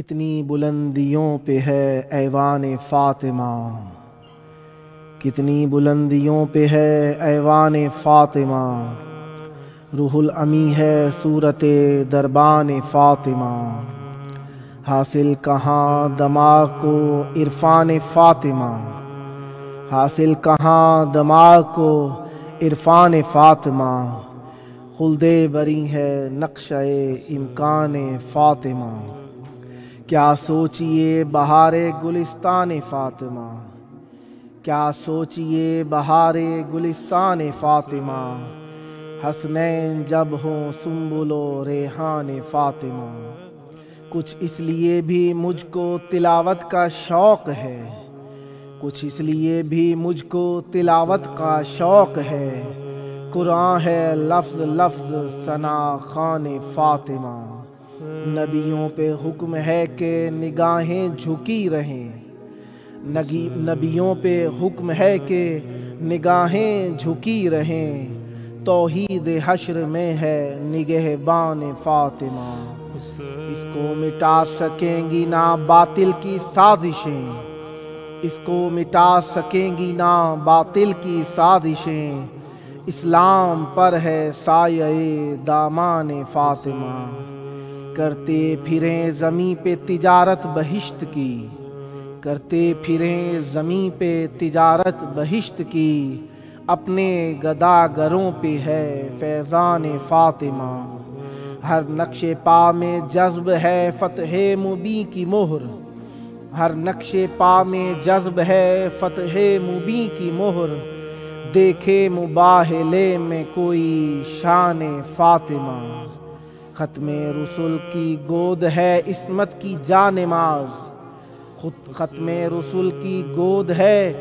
کتنی بلندیوں پہ ہے ایوان فاطمہ، کتنی بلندیوں پہ ہے ایوان فاطمہ، روح الامی ہے صورت دربان فاطمہ، حاصل کہاں دماغ کو عرفان فاطمہ، حاصل کہاں دماغ کو عرفان فاطمہ، خلد بری ہے نقشہ امکان فاطمہ، کیا سوچئے بہار گلستان فاطمہ، کیا سوچئے بہار گلستان فاطمہ، حسنین جب ہوں سنبل و ریحان فاطمہ، کچھ اس لیے بھی مجھ کو تلاوت کا شوق ہے، کچھ اس لیے بھی مجھ کو تلاوت کا شوق ہے، قرآن ہے لفظ لفظ ثنا خوان فاطمہ، نبیوں پہ حکم ہے کہ نگاہیں جھکی رہیں، نبیوں پہ حکم ہے کہ نگاہیں جھکی رہیں، توحید حشر میں ہے نگہبان فاطمہ، اس کو مٹا سکیں گی نہ باطل کی سازشیں، اس کو مٹا سکیں گی نہ باطل کی سازشیں، اسلام پر ہے سایہ دامان فاطمہ، کرتے پھریں زمیں پہ تجارت بہشت کی، کرتے پھریں زمیں پہ تجارت بہشت کی، اپنے گداگروں پہ ہے فیضان فاطمہ، ہر نقش پا میں جذب ہے فتح مبیں کی مہر، ہر نقش پا میں جذب ہے فتح مبیں کی مہر، دیکھے مباہلے میں کوئی شان فاطمہ، ختم رسل کی گود ہے عصمت کی جانماز، ختم رسل کی گود ہے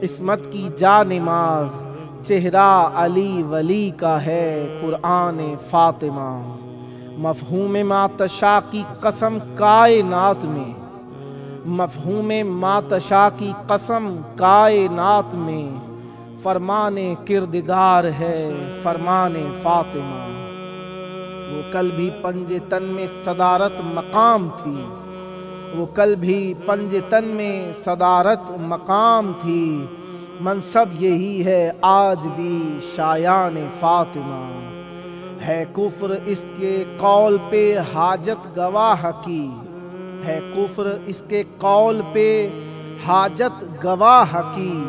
عصمت کی جانماز، چہرہ علی ولی کا ہے قرآن فاطمہ، مفہوم ماتشا کی قسم کائنات میں، مفہوم ماتشا کی قسم کائنات میں، فرمان کردگار ہے فرمان فاطمہ، وہ کل بھی پنج تن میں صدارت مقام تھی، وہ کل بھی پنج تن میں صدارت مقام تھی، منصب یہی ہے آج بھی شایان فاطمہ، ہے کفر اس کے قول پہ حاجت گواہ کی، ہے کفر اس کے قول پہ حاجت گواہ کی،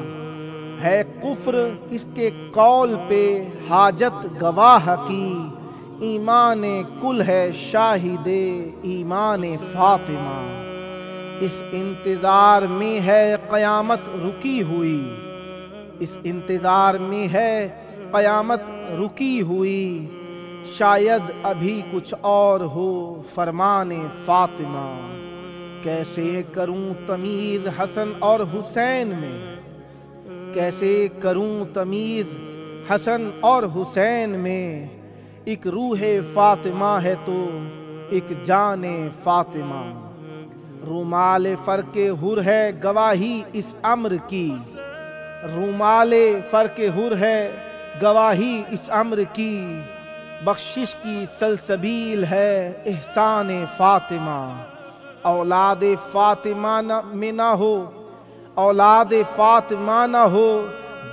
ہے کفر اس کے قول پہ حاجت گواہ کی، ایمان کل ہے شاہد ایمان فاطمہ، اس انتظار میں ہے قیامت رکی ہوئی، اس انتظار میں ہے قیامت رکی ہوئی، شاید ابھی کچھ اور ہو فرمان فاطمہ، کیسے کروں تمیز حسن اور حسین میں، کیسے کروں تمیز حسن اور حسین میں، ایک روح فاطمہ ہے تو ایک جان فاطمہ، رومال فرق حر ہے گواہی اس امر کی، رومال فرق حر ہے گواہی اس امر کی، بخشش کی سلسبیل ہے احسان فاطمہ، اولاد فاطمہ میں نہ ہو، اولاد فاطمہ نہ ہو،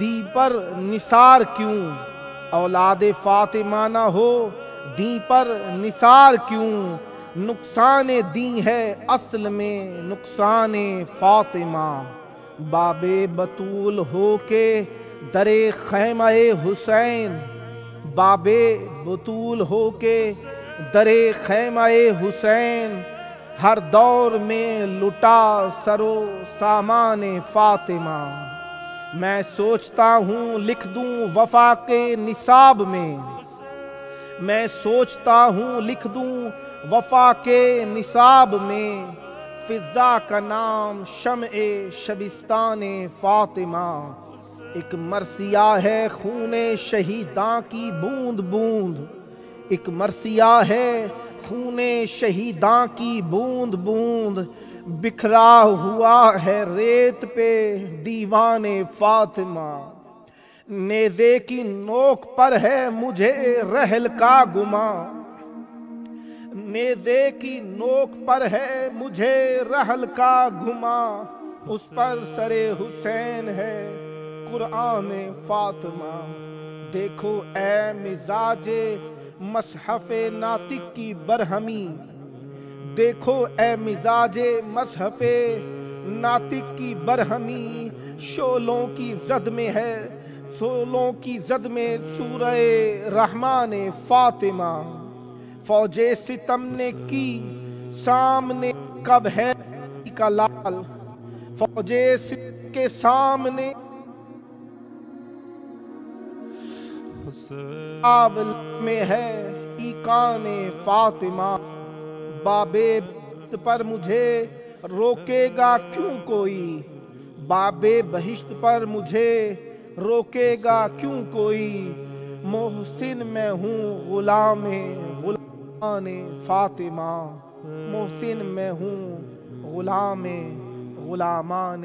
دیں پر نثار کیوں، اولاد فاطمہ نہ ہو، دیں پر نثار کیوں، نقصان دیں ہے اصل میں نقصان فاطمہ، باب بطول ہو کے در خیمہ حسین، باب بطول ہو کے در خیمہ حسین، ہر دور میں لٹا سر و سامان فاطمہ، میں سوچتا ہوں لکھ دوں وفا کے نصاب میں، میں سوچتا ہوں لکھ دوں وفا کے نصاب میں، فضا کا نام شمع شبستان فاطمہ، ایک مرثیہ ہے خون شہیداں کی بوند بوند، ایک مرثیہ ہے خون شہیداں کی بوند بوند، بکھرا ہوا ہے ریت پہ دیوان فاطمہ، نیزے کی نوک پر ہے مجھے رحل کا گماں، نیزے کی نوک پر ہے مجھے رحل کا گھما، اس پر سر حسین ہے قرآن فاطمہ۔ دیکھو اے مزاج مصحف ناطق کی برہمی، دیکھو اے مزاج مصحف ناطق کی برہمی، شولوں کی زد میں ہے، شولوں کی زد میں سورہ رحمان فاطمہ۔ فوج ستم نے کی سامنے کب ہے کا لال، فوج ستم کے سامنے آب میں ہے ایقان فاطمہ۔ بابے بہشت پر مجھے روکے گا کیوں کوئی، بابے بہشت پر مجھے روکے گا کیوں کوئی، محسن میں ہوں غلام غلامان فاطمہ، محسن میں ہوں غلام غلامان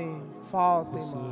فاطمہ۔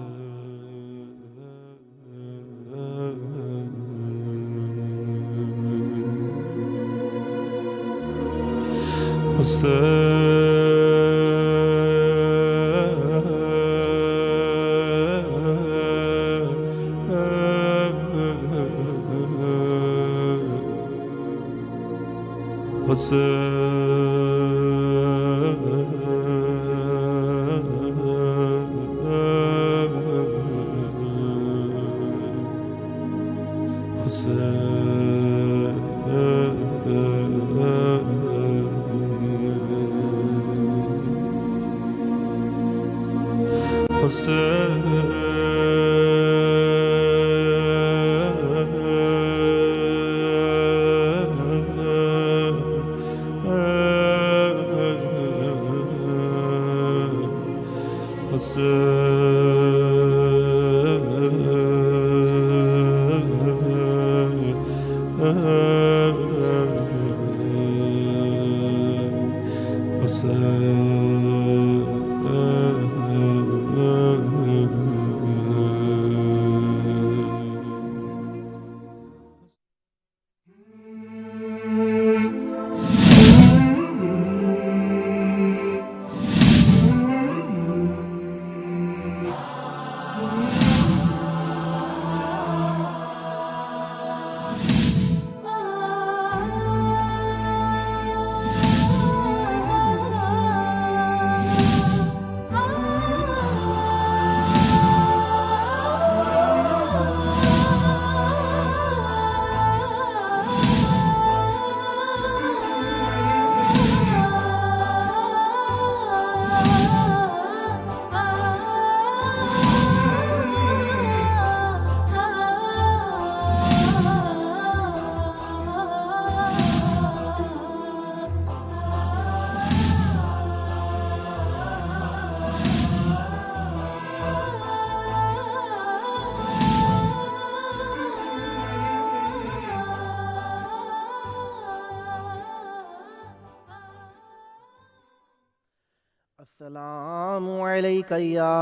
السلام علیک یا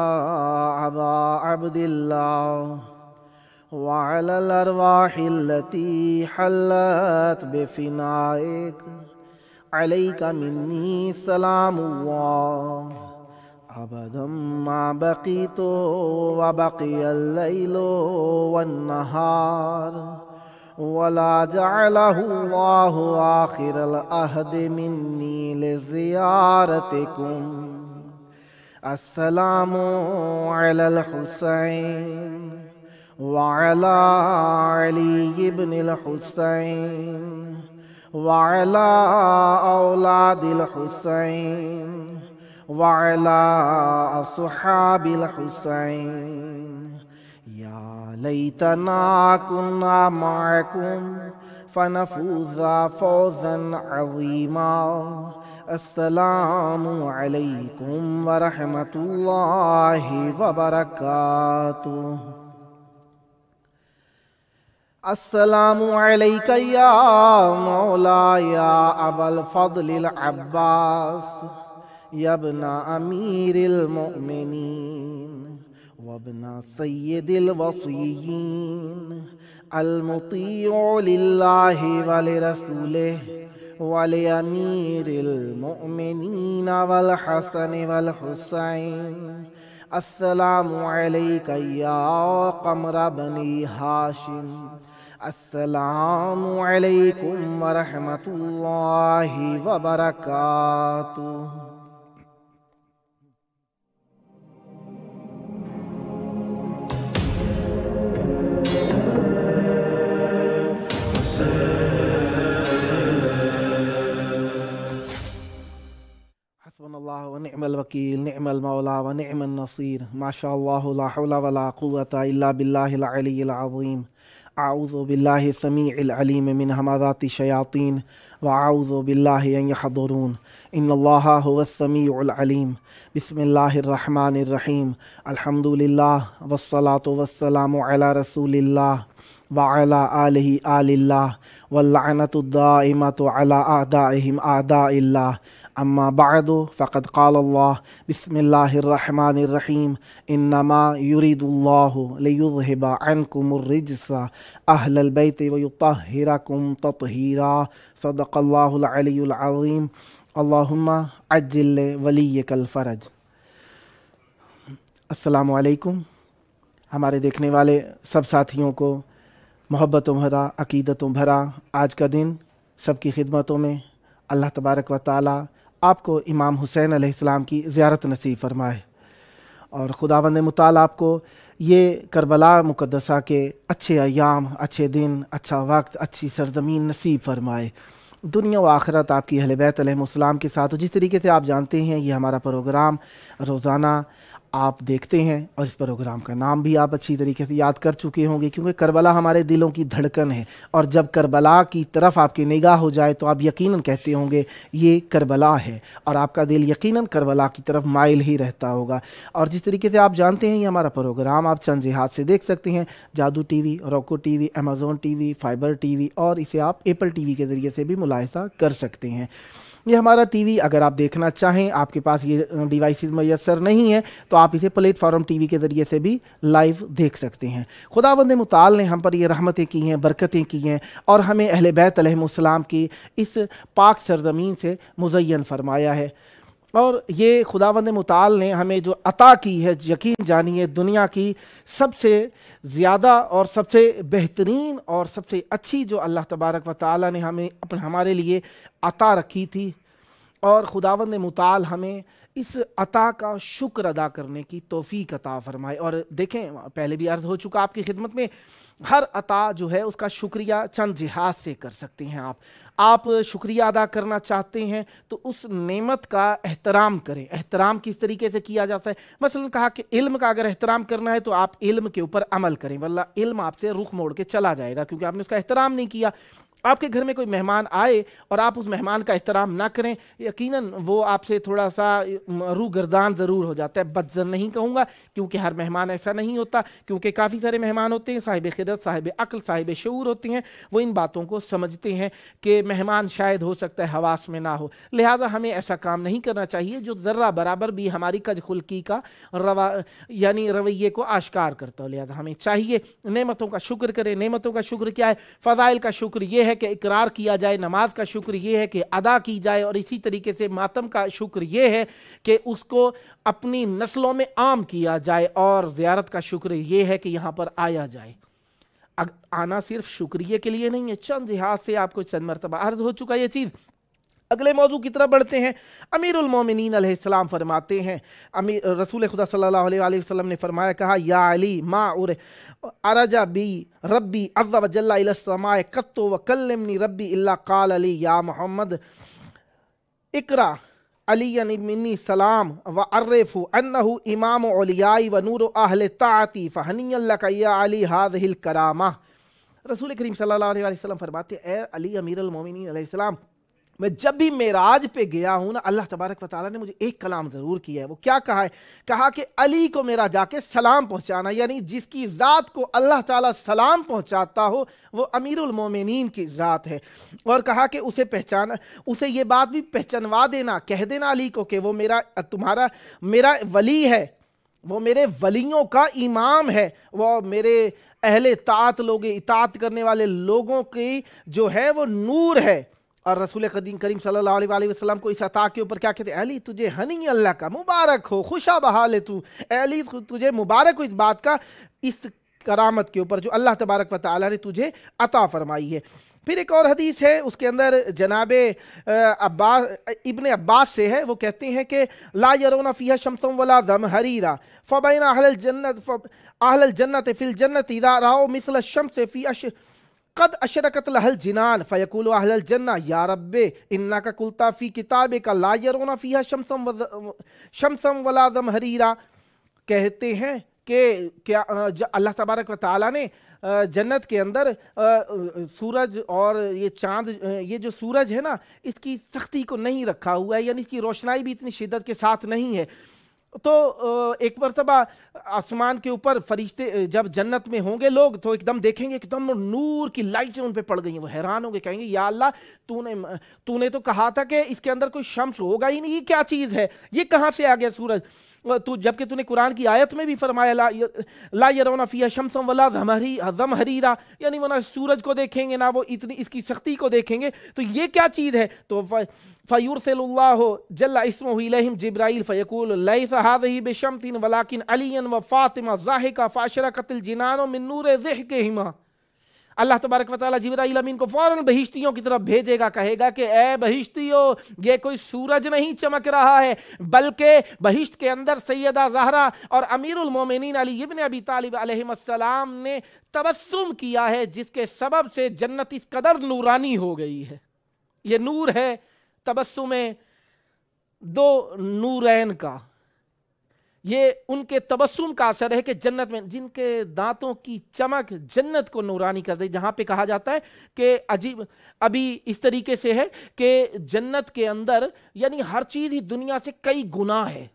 ابا عبد اللہ وعلى الارواح التي حلت بفنائك، عليك مني سلام الله ابدا ما بقيت وبقي الليل والنهار، ولا جعله الله آخر العهد مني لزيارتكم۔ السلام على الحسين وعلى علي بن الحسين وعلى أولاد الحسين وعلى أصحاب الحسين، يا ليتنا كنا معكم فنفوز فوزا عظيما۔ السلام علیکم ورحمۃ اللہ وبرکاتہ۔ السلام علیک یا مولاي ابا الفضل العباس، یا ابن امیر المؤمنین وابن سید الوصیین، المطیع للہ ولرسولہ वलिअमीरिल मुमिनीन वल हसन वल हुसैन अस्सलामु अलैका या क़मर बनी हाशिम अस्सलामु अलैकुम व रहमतुल्लाहि व बरकातुहू। हस्बुनल्लाहु व निअमल वकील निअमल मौला व निअमन नसीर माशाअल्लाह ला हौला वला कुव्वता इल्ला बिल्लाहिल अलिय्यिल अज़ीम। अऊज़ु बिल्लाहि समीइल अलीम मिन हमाज़ाति शयातीन व अऊज़ु बिल्लाहि अन यहज़ुरून इन्नल्लाहा हुवस समीउल अलीम। बिस्मिल्लाहिर रहमानिर रहीम अल्हम्दुलिल्लाह वस्सलातु वस्सलामु अला रसूलिल्लाह व अला आलिहि आलिल्लाह वल लअनतु दाइमतु अला अअदाइहिम अअदाइल्लाह। अम्मा बअदु फ़क़द क़ाल अल्लाह बिस्मिल्लाहिर रहमानिर रहीम इन्नमा युरिदुल्लाहु लियुज़हिबा अन्कुमुर रिज्सा अहलल बैति व युत्तहिरकुम तत्हीरा। सदक़ल्लाहुल अलियुल अज़ीम। अल्लाहुम्मा अज्जिल वलिय्यकल फ़रज। अस्सलामु अलैकुम। हमारे देखने वाले सब साथियों को मोहब्बतों भरा अक़ीदतों भरा आज का दिन सबकी खिदमतों में अल्लाह तबारक व तआला आपको इमाम हुसैन अलैहिस्सलाम की ज़ियारत नसीब फरमाए और खुदावंद मुताल आपको ये करबला मुक़द्दसा के अच्छे अय्याम, अच्छे दिन, अच्छा वक्त, अच्छी सरज़मीन नसीब फरमाए। दुनिया व आखिरत आपकी अहले बैत अलैहिमुस्सलाम के साथ। जिस तरीके से आप जानते हैं ये हमारा प्रोग्राम रोज़ाना आप देखते हैं और इस प्रोग्राम का नाम भी आप अच्छी तरीके से याद कर चुके होंगे क्योंकि करबला हमारे दिलों की धड़कन है और जब करबला की तरफ आपकी निगाह हो जाए तो आप यकीनन कहते होंगे ये करबला है और आपका दिल यकीनन करबला की तरफ माइल ही रहता होगा। और जिस तरीके से आप जानते हैं ये हमारा प्रोग्राम आप चंद जिहाद से देख सकते हैं, जादू टीवी, रोको TV, Amazon TV, fibre TV और इसे आप एप्पल टीवी के ज़रिए से भी मुलाहिज़ा कर सकते हैं। ये हमारा टीवी अगर आप देखना चाहें, आपके पास ये डिवाइसेस मैसर नहीं है तो आप इसे प्लेटफॉर्म टीवी के ज़रिए से भी लाइव देख सकते हैं। खुदावंद मुताल ने हम पर ये रहमतें की हैं, बरकतें की हैं और हमें अहले बैत अलैहिमुस्सलाम की इस पाक सरज़मीन से मुज़य्यन फरमाया है। और ये खुदावंद मुताल ने हमें जो अता की है, यकीन जानिए दुनिया की सबसे ज़्यादा और सबसे बेहतरीन और सबसे अच्छी जो अल्लाह तबारक व तआला ने हमारे लिए अता रखी थी और खुदावंद मुताल हमें इस अता का शुक्र अदा करने की तौफीक अता फरमाए। और देखें पहले भी अर्ज़ हो चुका आपकी खिदमत में, हर अता जो है उसका शुक्रिया चंद जिहाद से कर सकते हैं। आप शुक्रिया अदा करना चाहते हैं तो उस नेमत का एहतराम करें। एहतराम किस तरीके से किया जाता है? मसलन कहा कि इल्म का अगर एहतराम करना है तो आप इल्म के ऊपर अमल करें, वल्ला इल्म आपसे रुख मोड़ के चला जाएगा क्योंकि आपने उसका एहतराम नहीं किया। आपके घर में कोई मेहमान आए और आप उस मेहमान का एहतराम ना करें, यकीनन वो आपसे थोड़ा सा रू गर्दान ज़रूर हो जाता है। बदज़न नहीं कहूँगा क्योंकि हर मेहमान ऐसा नहीं होता, क्योंकि काफ़ी सारे मेहमान होते हैं साहिब खिदमत, साहिब अक्ल, साहिब शऊर होते हैं, वो इन बातों को समझते हैं कि मेहमान शायद हो सकता है हवास में ना हो, लिहाजा हमें ऐसा काम नहीं करना चाहिए जो ज़र्रा बराबर भी हमारी कजखुल्की का यानी रवैये को आश्कार करता हो। लिहाजा हमें चाहिए नेमतों का शुक्र करें। नेमतों का शुक्र क्या है? फ़ज़ाइल का शुक्र ये है कि इकरार किया जाए, नमाज का शुक्र ये है कि अदा की जाए और इसी तरीके से मातम का शुक्र ये है कि उसको अपनी नस्लों में आम किया जाए और ज़ियारत का शुक्र ये है कि यहाँ पर आया जाए। आना सिर्फ शुक्रिया के लिए नहीं है, चंद जिहाद से आपको चंद मरतबा अर्ज हो चुका ये चीज़। अगले मौजू की तरफ बढ़ते हैं। अमीरुल मोमिनीन अलैहिस्सलाम फरमाते हैं, रसूल खुदा सल्लल्लाहु अलैहि वसल्लम ने फरमाया, कहा या अली मा उर अरजा बी रब्बी अज़्ज़ा व जल्ला इला समाए कत्तो व कल्लमनी रब्बी इल्ला क़ाल अली या मोहम्मद इकरा अलियन मिन्नी सलाम व अर्रिफु अन्नहु इमाम औलियाई व नूर अहले ताअती फहनियन लक या अली हाज़िहिल करामा। रसूल करीम सल्लल्लाहु अलैहि वसल्लम फरमाते, ए अली अमीरुल मोमिनीन अलैहिस्सलाम, मैं जब भी मेराज पे गया हूँ ना, अल्लाह तबारक व तआला ने मुझे एक कलाम ज़रूर किया है। वो क्या कहा है? कहा कि अली को मेरा जाके सलाम पहुँचाना, यानी जिसकी ज़ात को अल्लाह ताला सलाम पहुँचाता हो वो अमीरुल मोमिनीन की ज़ात है। और कहा कि उसे पहचाना, उसे ये बात भी पहचानवा देना, कह देना अली को कि वो मेरा वली है, वो मेरे वलियों का इमाम है, वो मेरे अहले ताअत लोग, इताअत करने वाले लोगों की जो है वो नूर है। اور رسول کریم صلی اللہ علیہ وسلم کو اس عطا کے اوپر کیا کہتے ہیں؟ علی تجھے ہنی اللہ کا مبارک ہو، خوشا بحال ہے تو، اے علی تجھے مبارک ہو اس بات کا، اس کرامت کے اوپر جو اللہ تبارک و تعالیٰ نے تجھے عطا فرمائی ہے۔ پھر ایک اور حدیث ہے، اس کے اندر جناب ابن عباس سے ہے، وہ کہتے ہیں کہ لا يرون فیہا شمس ولا زمہریرا فبین اہل الجنت فی الجنت اذا رأوا مثل الشمس فی قد اشرقت لها الجنان فیقول اہل الجنہ یا رب انک قلت فی کتابک لا يرون فیہا شمس ولا زمہریرا، کہتے ہیں کہ کیا اللہ تبارک و تعالیٰ نے جنت کے اندر سورج اور یہ چاند، یہ جو سورج ہے نا، اس کی سختی کو نہیں رکھا ہوا ہے، یعنی اس کی روشنائی بھی اتنی شدت کے ساتھ نہیں ہے۔ تو ایک مرتبہ آسمان کے اوپر فرشتے جب جنت میں ہوں گے لوگ تو ایک دم دیکھیں گے کہ دم نور کی لائٹیں ان پہ پڑ گئی ہیں، وہ حیران ہوں گے، کہیں گے یا اللہ تو نے تو کہا تھا کہ اس کے اندر کوئی شمس ہوگا ہی نہیں، یہ کیا چیز ہے، یہ کہاں سے آ گیا سورج؟ جبکہ تو نے قرآن کی آیت میں بھی فرمایا لا يرون فیہا شمس ولا زمہریرا، یعنی وہ نہ سورج کو دیکھیں گے نہ وہ اتنی اس کی سختی کو دیکھیں گے، تو یہ کیا چیز ہے؟ تو فیرسل اللہ جل اسمہ الیہم جبرائیل فیقول لیس ہذہ بشمس ولکن علی و فاطمہ ضاحکہ فاشرقت الجنان من نور ضحکہما۔ اللہ تبارک و تعالیٰ جبرائیل امین کو فوراً بہشتیوں کی طرف بھیجے گا، کہے گا کہ اے بہشتیوں، یہ کوئی سورج نہیں چمک رہا ہے، بلکہ بہشت کے اندر سیدہ زہرا اور امیر المومنین علی ابن ابی طالب علیہ السلام نے تبسم کیا ہے، جس کے سبب سے جنت اس قدر نورانی ہو گئی ہے۔ یہ نور ہے تبسم دو نورین کا، یہ ان کے تبسم کا اثر ہے کہ جنت میں جن کے دانتوں کی چمک جنت کو نورانی کر دے۔ جہاں پہ کہا جاتا ہے کہ عجیب ابھی اس طریقے سے ہے کہ جنت کے اندر یعنی ہر چیز ہی دنیا سے کئی گنا ہے،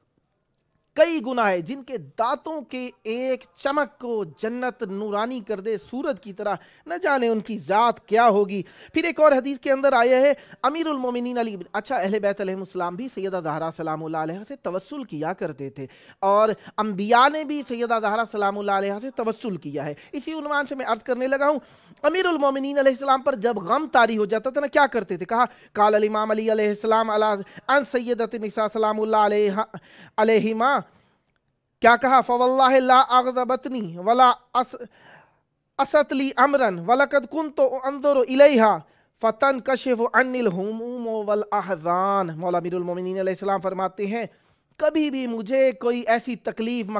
کئی گنا ہے، جن کے دانتوں کے ایک چمک کو جنت نورانی کر دے سورج کی طرح، نہ جانے ان کی ذات کیا ہوگی۔ پھر ایک اور حدیث کے اندر آیا ہے امیر المومنین علی، اچھا اہل بیت علیہ السلام بھی سیدہ زہرا سلام اللہ علیہ سے توسل کیا کرتے تھے، اور انبیاء نے بھی سیدہ زہرا سلام اللہ علیہ سے توسل کیا ہے۔ اسی عنوان سے میں عرض کرنے لگا ہوں، امیر المومنین علیہ السلام پر جب غم طاری ہو جاتا تھا نا، کیا کرتے تھے؟ کہا قال الامام علی علیہ السلام عن سیدۃ النساء سلام اللہ علیہما، کیا کہا؟ فواللہ لا اغضبتنی ولا اسَت لی امرا ولقد کنت انظر الیہا فتنکشف عنی الہموم والاحزان۔ مولا امیر المومنین علیہ السلام فرماتے ہیں کبھی بھی مجھے کوئی ایسی تکلیف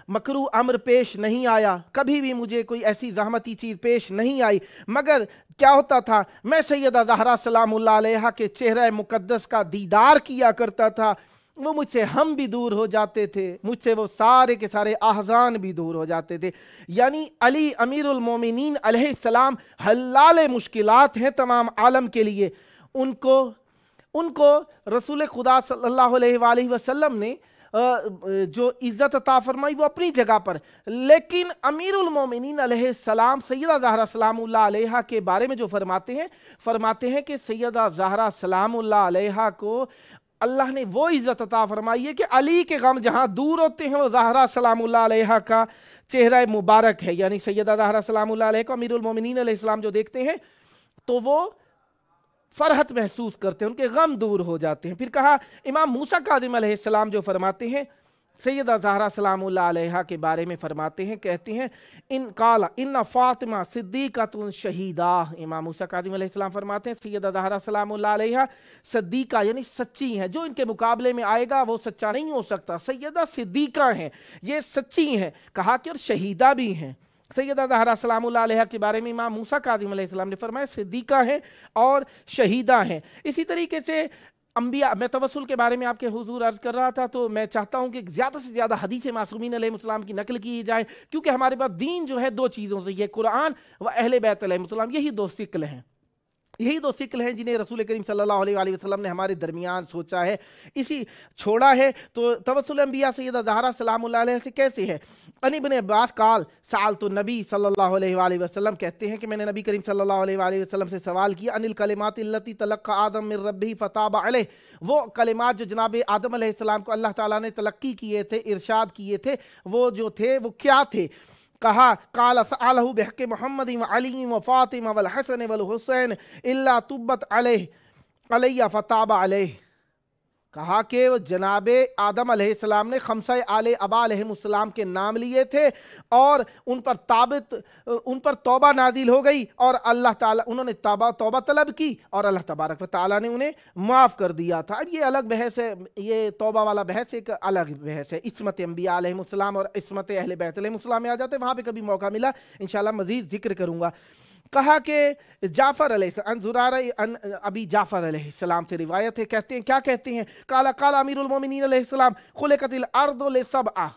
مکروہ امر پیش نہیں آیا، کبھی بھی مجھے کوئی ایسی زحمتی چیز پیش نہیں آئی، مگر کیا ہوتا تھا؟ میں سیدہ زہرا سلام اللہ علیہا کے چہرہ مقدس کا دیدار کیا کرتا تھا، وہ مجھ سے ہم بھی دور ہو جاتے تھے، مجھ سے وہ سارے کے سارے احزان بھی دور ہو جاتے تھے۔ یعنی علی امیر المومنین علیہ السلام حلال مشکلات ہیں تمام عالم کے لیے۔ ان کو رسول خدا صلی اللہ علیہ وآلہ وسلم نے جو عزت عطا فرمائی وہ اپنی جگہ پر، لیکن امیر المومنین علیہ السلام سیدہ زہرا سلام اللہ علیہا کے بارے میں جو فرماتے ہیں کہ سیدہ زہرا سلام اللہ علیہا کو اللہ نے وہ عزت عطا فرمائی ہے کہ علی کے غم جہاں دور ہوتے ہیں وہ زہرا سلام اللہ علیہا کا چہرہ مبارک ہے، یعنی سیدہ زہرا سلام اللہ علیہ کو امیر المومنین علیہ السلام جو دیکھتے ہیں تو وہ فرحت محسوس کرتے ہیں، ان کے غم دور ہو جاتے ہیں۔ پھر کہا امام موسیٰ کاظم علیہ السلام جو فرماتے ہیں سیدہ زہرا سلام اللہ علیہا کے بارے میں فرماتے ہیں، کہتے ہیں ان فاطمہ صدیقۃ شہیدہ۔ امام موسیٰ کاظم علیہ السلام فرماتے ہیں سیدہ زہرا سلام اللہ علیہا صدیقہ یعنی سچی ہیں، جو ان کے مقابلے میں آئے گا وہ سچا نہیں ہو سکتا، سیدہ صدیقہ ہیں، یہ سچی ہیں، کہا کہ اور شہیدہ بھی ہیں۔ سیدہ زہرا سلام اللہ علیہ کے بارے میں امام موسیٰ کاظم علیہ السلام نے فرمایا صدیقہ ہیں اور شہیدہ ہیں۔ اسی طریقے سے انبیاء، میں توسل کے بارے میں آپ کے حضور عرض کر رہا تھا، تو میں چاہتا ہوں کہ زیادہ سے زیادہ حدیث معصومین علیہ السلام کی نقل کی جائے، کیونکہ ہمارے پاس دین جو ہے دو چیزوں سے، یہ قرآن و اہل بیت علیہ السلام، یہی دو سکل ہیں جنہیں رسول کریم صلی اللہ علیہ وآلہ وسلم نے ہمارے درمیان سوچا ہے، اسی چھوڑا ہے۔ تو توسل انبیاء سیدہ زہرا سلام اللہ علیہ سے کیسے ہے؟ ان ابن عباس قال سألت النبی صلی اللہ علیہ وآلہ وسلم، کہتے ہیں کہ میں نے نبی کریم صلی اللہ علیہ وآلہ وسلم سے سوال کیا ان الکلمات التي تلقى آدم من ربه فتاب علیہ، وہ کلمات جو جناب آدم علیہ السلام کو اللہ تعالیٰ نے تلقی کیے تھے، ارشاد کیے تھے، وہ جو تھے وہ کیا تھے؟ कहा काला सअलहु बिहक़्क़ि मुहम्मद व अली व फातिमा वल हसन वल हुसैन इल्ला तुब्बत अलैया फताबा अलैह। कहा कि जनाबे आदम अलैहिस्सलाम ने खमसा आले अबा अलैहिस्सलाम के नाम लिए थे और उन पर तौबा नाजिल हो गई और अल्लाह ताला उन्होंने तौबा तलब की और अल्लाह तबारक व ताला ने उन्हें माफ़ कर दिया था। अब ये अलग बहस है, ये तौबा वाला बहस एक अलग बहस है। इस्मत अंबिया अलैहिस्सलाम और इस्मत अहले बैत अलैहिस्सलाम में आ जाते हैं, वहाँ पे कभी मौका मिला इंशाअल्लाह मज़ीद जिक्र करूँगा। कहा कि जाफ़र अन अबी जाफ़र अलैहिस्सलाम से रिवायत है, कहते हैं क्या कहते हैं, काला काला अमीरुल मोमिनीन अलैहिस्सलाम खुलिक़तिल अर्दु लिसबअ,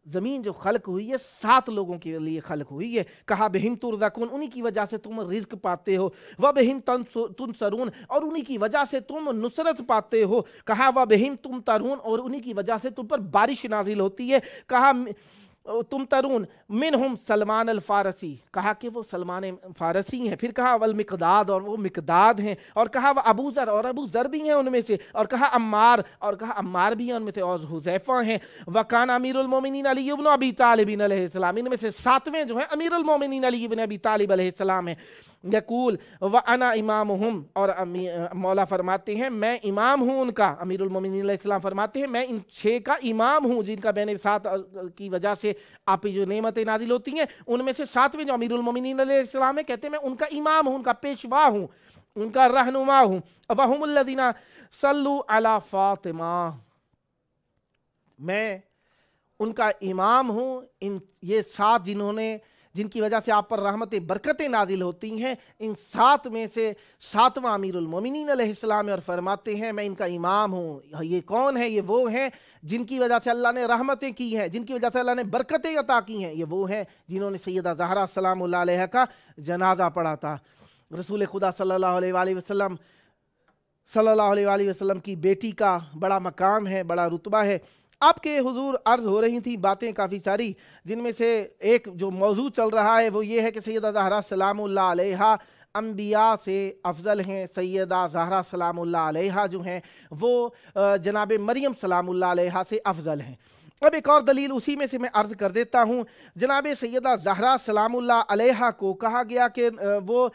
ज़मीन जो खल्क हुई है 7 लोगों के लिए खल्क हुई है। कहा बिहिम तुरज़क़ून, उन्हीं की वजह से तुम रिज़्क़ पाते हो, व बिहिम तुनसरून, और उन्हीं की वजह से तुम नुसरत पाते हो। कहा व बिहिम तुमतरून, और उन्हीं की वजह से तुम पर बारिश नाजिल होती है। कहा तुम तरून मिनहुम सलमान अल फारसी, कहा कि वो सलमान फारसी हैं। फिर कहा वल मिक़दाद, और वो मिक़दाद हैं। और कहा वह अबू ज़र, और अबू ज़र भी हैं उनमें से। और कहा अम्मार, और कहा अम्मार भी हैं उनमें से। और हुज़ैफ़ा हैं। वकान अमीरुल मोमिनीन अली इब्न अबी तालिब अलैहिस्सलाम, इनमें से 7वें जो हैं अमीरुल मोमिनीन अली इब्न अबी तालिब अलैहिस्सलाम हैं। यकूल व अना इमामुहुम, और मौला फरमाते हैं मैं इमाम हूँ उनका। अमीरुल मोमिनीन अलैहिस्सलाम फरमाते हैं मैं इन 6 का इमाम हूँ जिनका मैंने 7 की वजह से आप जो नेमतें नाजिल होती हैं, उनमें से 7वें जो अमीरुल मोमिनीन अलैहिस्सलाम है, कहते हैं मैं उनका इमाम हूँ, उनका पेशवा हूँ, उनका रहनुमा हूँ। वहुमुल्लज़ीना सल्लू अला फातिमा, मैं उनका इमाम हूँ। ये 7 जिनकी वजह से आप पर रहमतें बरकतें नाजिल होती हैं, इन 7 में से 7वां अमीरुल मोमिनीन अलैहिस्सलाम है। और फरमाते हैं मैं इनका इमाम हूँ। ये कौन है? ये वो हैं जिनकी वजह से अल्लाह ने रहमतें की हैं, जिनकी वजह से अल्लाह ने बरकतें अता की हैं। ये वो हैं जिन्होंने सैयदा ज़हरा सलामुल्लाह अलैहा का जनाजा पढ़ा था। रसूल खुदा सल्लल्लाहु अलैहि वसल्लम की बेटी का बड़ा मकाम है, बड़ा रुतबा है। आपके हुजूर अर्ज़ हो रही थी बातें काफ़ी सारी, जिनमें से एक जो मौजू चल रहा है वो ये है कि सैयदा ज़हरा सलामुल्लाह अलैहा अम्बिया से अफजल हैं। सैयदा ज़हरा सलामुल्लाह अलैहा जो हैं वो जनाब मरियम सलामुल्लाह अलैहा से अफजल हैं। अब एक और दलील उसी में से मैं अर्ज़ कर देता हूँ। जनाब सैयदा ज़हरा सलामुल्लाह अलैहा को कहा गया कि वो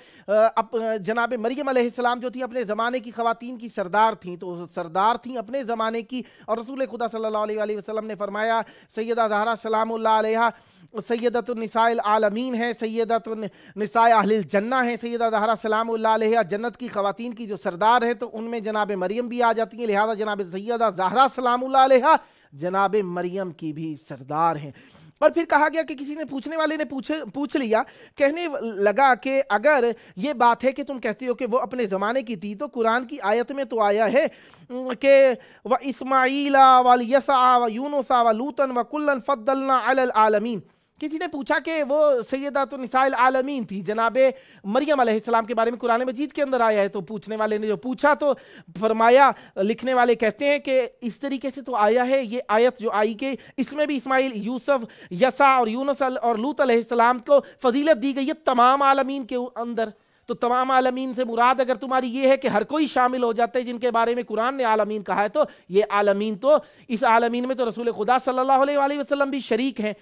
जनाब मरियम अलैहिस्सलाम जो थी अपने ज़माने की ख़वातीन की सरदार थीं, तो सरदार थीं अपने ज़माने की। और रसूल खुदा सल्लल्लाहु अलैहि वसल्लम ने फरमाया सैयदा ज़हरा सलामुल्लाह अलैहा सैयदतुन निसाइल आलमीन है, सैयदतुन निसाए अहलिल जन्ना है। सैयदा ज़हरा सलामुल्लाह अलैहा जन्नत की ख़वातीन की जो सरदार है, तो उनमें जनाब मरियम भी आ जाती हैं। लिहाजा जनाब सैयदा ज़हरा सलामुल्लाह अलैहा जनाब मरियम की भी सरदार हैं। और फिर कहा गया कि किसी ने पूछने वाले ने पूछ लिया, कहने लगा कि अगर ये बात है कि तुम कहते हो कि वो अपने ज़माने की थी, तो कुरान की आयत में तो आया है कि व इस्माईला व यसा व यूनुसा व लूतन व कुल्लन फद्दलना अलल आलमीन। किसी ने पूछा कि वो सैयदातुन निसाइल आलमीन थी, जनाबे मरियम अलैहिस्सलाम के बारे में कुरान मजीद के अंदर आया है। तो पूछने वाले ने जो पूछा तो फरमाया, लिखने वाले कहते हैं कि इस तरीके से तो आया है, ये आयत जो आई कि इसमें भी इस्माइल, यूसुफ, यसा और यूनुस और लूत अलैहिस्सलाम को फजीलत दी गई है तमाम आलमीन के अंदर। तो तमाम आलमीन से मुराद अगर तुम्हारी ये है कि हर कोई शामिल हो जाता है जिनके बारे में कुरान ने आलमीन कहा है, तो ये आलमीन, तो इस आलमीन में तो रसूल खुदा सल्लल्लाहु अलैहि वसल्लम भी शरीक हैं।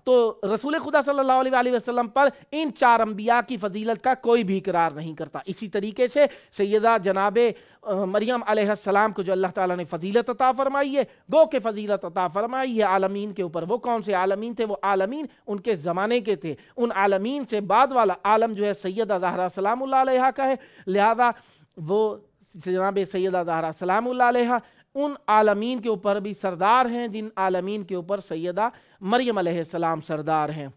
तो रसूल खुदा सल्लल्लाहु अलैहि वसल्लम पर इन 4 अंबिया की फजीलत का कोई भी इकरार नहीं करता। इसी तरीके से सैयदा जनाबे मरियम अलैहिस्सलाम को जो अल्लाह ताला ने फजीलत अता फरमाई है, गो के फजीलत अता फरमाई है आलमीन के ऊपर, वो कौन से आलमीन थे? वो आलमीन उनके ज़माने के थे। उन आलमीन से बाद वाला आलम जो है सैयदा ज़हरा सलामुल्लाह अलैहा का है। लिहाजा वो जनाब सैयदा ज़हरा सलामुल्लाह अलैहा उन आलमीन के ऊपर भी सरदार हैं जिन आलमीन के ऊपर सैयदा मरियम अलैहिस्सलाम सरदार हैं।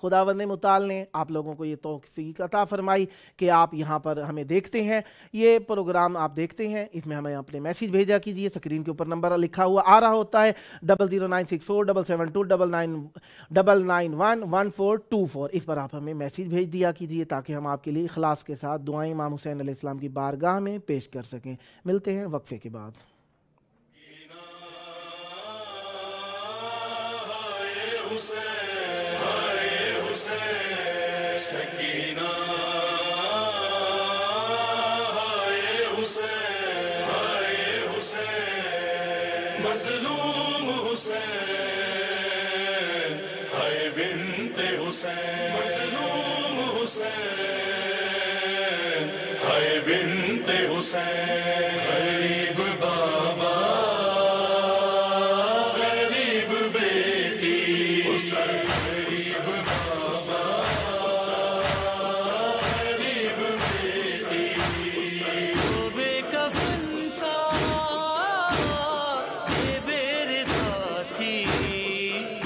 खुदावंद मुताल ने आप लोगों को ये तौफीक अता फरमाई कि आप यहाँ पर हमें देखते हैं, ये प्रोग्राम आप देखते हैं, इसमें हमें अपने मैसेज भेजा कीजिए। स्क्रीन के ऊपर नंबर लिखा हुआ आ रहा होता है 009647729911424। इस पर आप हमें मैसेज भेज दिया कीजिए ताकि हम आपके लिए इखलास के साथ दुआएं इमाम हुसैन अलैहिस्सलाम की बारगाह में पेश कर सकें। मिलते हैं वक्फे के बाद। सकीना हाय हुसैन मज़लूम हुसैन हाय बिन हुसैन मज़लूम हुसैन हाय बिन्ते हुसैन गरीब बाबा गरीब बेटी हुसैन गरीब बाबा गरीब बेटी बेकफन था ये बेरदा थी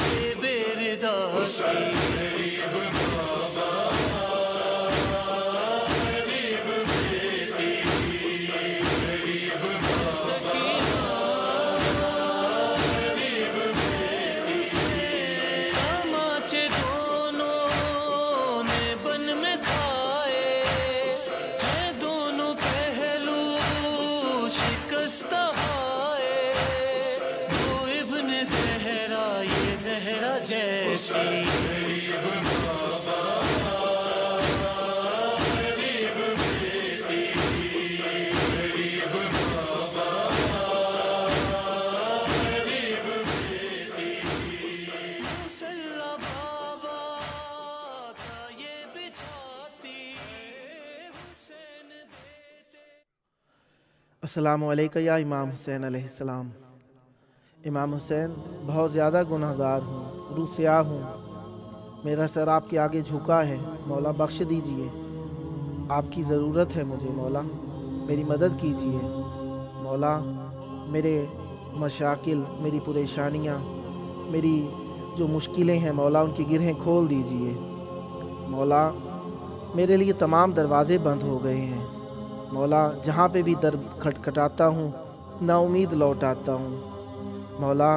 ये बेरदा थी गरीब बाबा गरीब बेटी गरीब बाबा गरीब बेटी तमाचे दोनों ने बन में खाए हैं दोनों पहलू शिकस्ता आए वो इब्न ज़हरा ये ज़हरा जैसी गरीब बाबा गरीब बेटी गरीब बाबा गरीब बेटी मुसल्ला बाबा का ये बिछाती हुसैन बेटे। अस्सलामु अलैका या इमाम हुसैन अलैहिस्सलाम। इमाम हुसैन बहुत ज़्यादा गुनहगार हूँ, रूसिया हूँ। मेरा सर आपके आगे झुका है, मौला बख्श दीजिए। आपकी ज़रूरत है मुझे मौला, मेरी मदद कीजिए मौला। मेरे मशाकिल, मेरी परेशानियाँ, मेरी जो मुश्किलें हैं मौला, उनकी गिरहें खोल दीजिए मौला। मेरे लिए तमाम दरवाज़े बंद हो गए हैं मौला। जहाँ पे भी दर खटखटाता हूँ नाउमीद लौट आता हूँ मौला।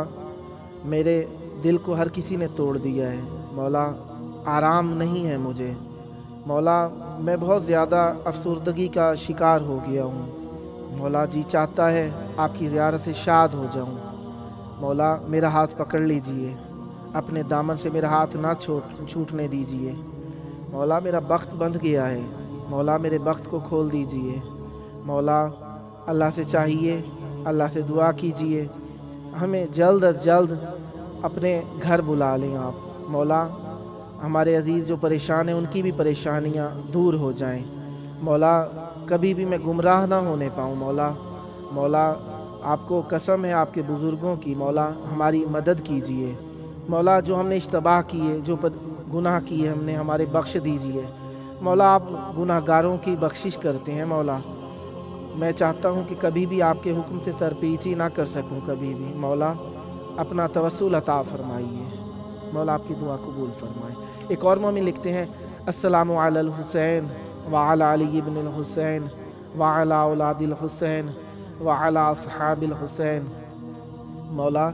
मेरे दिल को हर किसी ने तोड़ दिया है मौला, आराम नहीं है मुझे मौला। मैं बहुत ज़्यादा अफसरदगी का शिकार हो गया हूँ मौला। जी चाहता है आपकी ज़ियारत से शाद हो जाऊँ मौला। मेरा हाथ पकड़ लीजिए, अपने दामन से मेरा हाथ ना छूटने दीजिए मौला। मेरा बख्त बंध गया है मौला, मेरे बख्त को खोल दीजिए मौला। अल्लाह से चाहिए, अल्लाह से दुआ कीजिए, हमें जल्द अज जल्द अपने घर बुला लें आप मौला। हमारे अजीज़ जो परेशान हैं उनकी भी परेशानियां दूर हो जाएं मौला। कभी भी मैं गुमराह ना होने पाऊँ मौला। मौला आपको कसम है आपके बुज़ुर्गों की मौला, हमारी मदद कीजिए मौला। जो हमने इश्तबाह किए, जो गुनाह किए हमने, हमारे बख्श दीजिए मौला। आप गुनाहगारों की बख्शिश करते हैं मौला। मैं चाहता हूँ कि कभी भी आपके हुक्म से सरपीची ना कर सकूँ कभी भी मौला। अपना तवस्सुल अता फरमाइए मौला, आपकी दुआ कबूल फरमाए। एक और मोमिन लिखते हैं, अस्सलामु अलल हुसैन व अला अली इब्न हुसैन व अला औलादिल हुसैन व अला अस्हाबिल हुसैन। मौला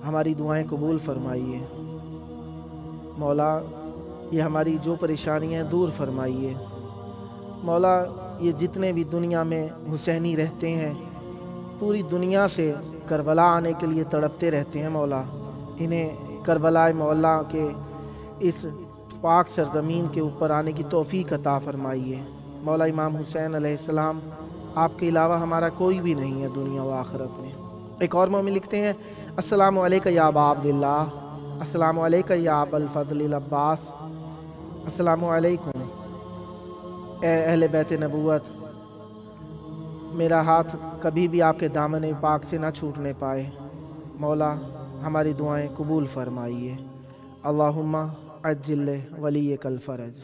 हमारी दुआएं कबूल फरमाइए मौला। ये हमारी जो परेशानियां हैं दूर फरमाइए मौला। ये जितने भी दुनिया में हुसैनी रहते हैं, पूरी दुनिया से करबला आने के लिए तड़पते रहते हैं मौला। इन्हें करबला मौला के इस पाक सरज़मीन के ऊपर आने की तौफ़ीक अता फरमाइए मौला। इमाम हुसैन अलैहिस्सलाम आपके अलावा हमारा कोई भी नहीं है दुनिया व आखिरत में। एक और मोमिन लिखते हैं, अस्सलामु अलैका या अबा अब्दिल्लाह, अस्सलामु अलैका या अबल फ़ज़ल अब्बास, अस्सलामु अलैकुम ए अहले बैत नबूवत। मेरा हाथ कभी भी आपके दामन पाक से ना छूटने पाए मौला। हमारी दुआएं कबूल फरमाइए। अल्लाहुम्मा अज्जिल वलियकल फ़रज।